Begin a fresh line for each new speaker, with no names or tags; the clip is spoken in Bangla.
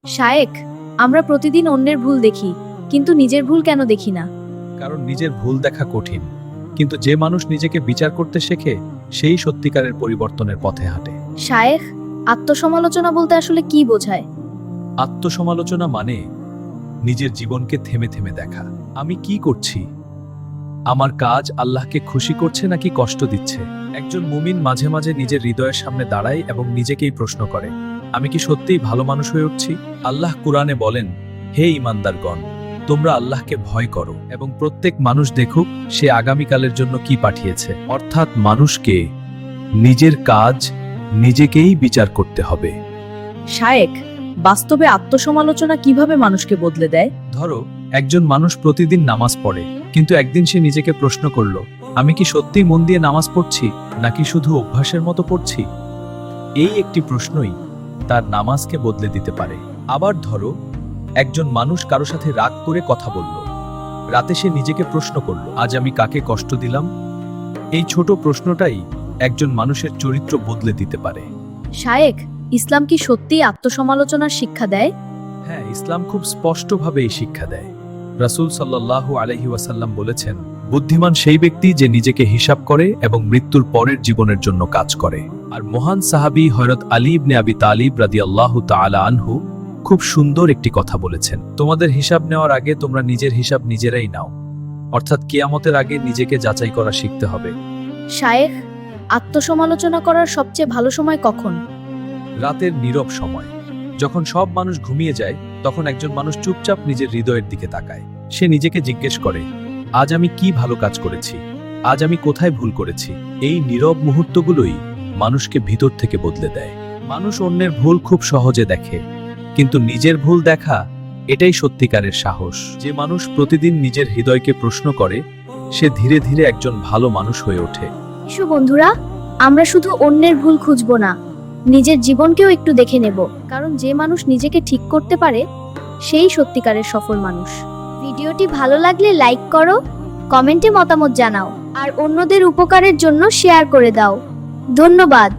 শায়েখ, আমরা প্রতিদিন অন্যের ভুল দেখি, কিন্তু নিজের ভুল কেন দেখি না?
কারণ নিজের ভুল দেখা কঠিন, কিন্তু যে মানুষ নিজেকে বিচার করতে শেখে সেই সত্যিকারের পরিবর্তনের পথে হাঁটে।
শায়েখ, আত্মসমালোচনা বলতে আসলে কি বোঝায়?
আত্মসমালোচনা মানে নিজের জীবনকে থেমে থেমে দেখা। আমি কি করছি? আমার কাজ আল্লাহকে খুশি করছে নাকি কষ্ট দিচ্ছে? একজন মুমিন মাঝে মাঝে নিজের হৃদয়ের সামনে দাঁড়ায় এবং নিজেকেই প্রশ্ন করে, আমি কি সত্যিই ভালো মানুষ হয়ে উঠছি? আল্লাহ কুরআনে বলেন, হে ঈমানদারগণ, তোমরা আল্লাহকে ভয় করো এবং প্রত্যেক মানুষ দেখুক সে আগামীকালের জন্য কি পাঠিয়েছে। অর্থাৎ মানুষকে নিজের কাজ নিজেকেই বিচার করতে হবে।
শায়েখ, বাস্তবে আত্মসমালোচনা কিভাবে মানুষকে বদলে দেয়?
ধরো, একজন মানুষ প্রতিদিন নামাজ পড়ে, কিন্তু একদিন সে নিজেকে প্রশ্ন করল, আমি কি সত্যিই মন দিয়ে নামাজ পড়ছি নাকি শুধু অভ্যাসের মতো পড়ছি? এই একটি প্রশ্নই তার নামাজকে বদলে দিতে পারে। আবার ধরো, একজন মানুষ কারো সাথে রাগ করে কথা বলল, রাতে সে নিজেকে প্রশ্ন করল, আজ আমি কাকে কষ্ট দিলাম? এই ছোট প্রশ্নটাই একজন মানুষের চরিত্র বদলে দিতে পারে।
শায়েখ, ইসলাম কি সত্যিই আত্মসমালোচনার শিক্ষা দেয়?
হ্যাঁ, ইসলাম খুব স্পষ্টভাবে এই শিক্ষা দেয়। রাসূল সাল্লাল্লাহু আলাইহি ওয়াসাল্লাম বলেছেন, বুদ্ধিমান সেই ব্যক্তি যে নিজেকে হিসাব করে এবং মৃত্যুর পরের জীবনের জন্য কাজ করে। আর মহান সাহাবী হযরত আলী ইবনে আবি তালিব রাদিয়াল্লাহু তাআলা আনহু খুব সুন্দর একটি কথা বলেছেন, তোমাদের হিসাব নেওয়ার আগে তোমরা নিজের হিসাব নিজেরাই নাও। অর্থাৎ কিয়ামতের আগে নিজেকে যাচাই করা শিখতে হবে।
শায়েখ, আত্মসমালোচনা করার সবচেয়ে ভালো সময় কখন?
রাতের নীরব সময়, যখন সব মানুষ ঘুমিয়ে যায়, তখন একজন মানুষ চুপচাপ নিজের হৃদয়ের দিকে তাকায়। সে নিজেকে জিজ্ঞেস করে, আজ আমি কি ভালো কাজ করেছি? আজ আমি কোথায় ভুল করেছি? এই নীরব মুহূর্তগুলোই মানুষকে ভিতর থেকে বদলে দেয়। মানুষ অন্যের ভুল খুব সহজে দেখে, কিন্তু নিজের ভুল দেখা এটাই সত্যিকারের সাহস। যে মানুষ প্রতিদিন নিজের হৃদয়কে প্রশ্ন করে, সে ধীরে ধীরে একজন ভালো মানুষ হয়ে ওঠে।
এসো বন্ধুরা, আমরা শুধু অন্যের ভুল খুঁজবো না, নিজের জীবনকেও একটু দেখে নেব, কারণ যে মানুষ নিজেকে ঠিক করতে পারে সেই সত্যিকারের সফল মানুষ। ভিডিওটি ভালো লাগলে লাইক করো, কমেন্টে মতামত জানাও, আর অন্যদের উপকারের জন্য শেয়ার করে দাও। ধন্যবাদ।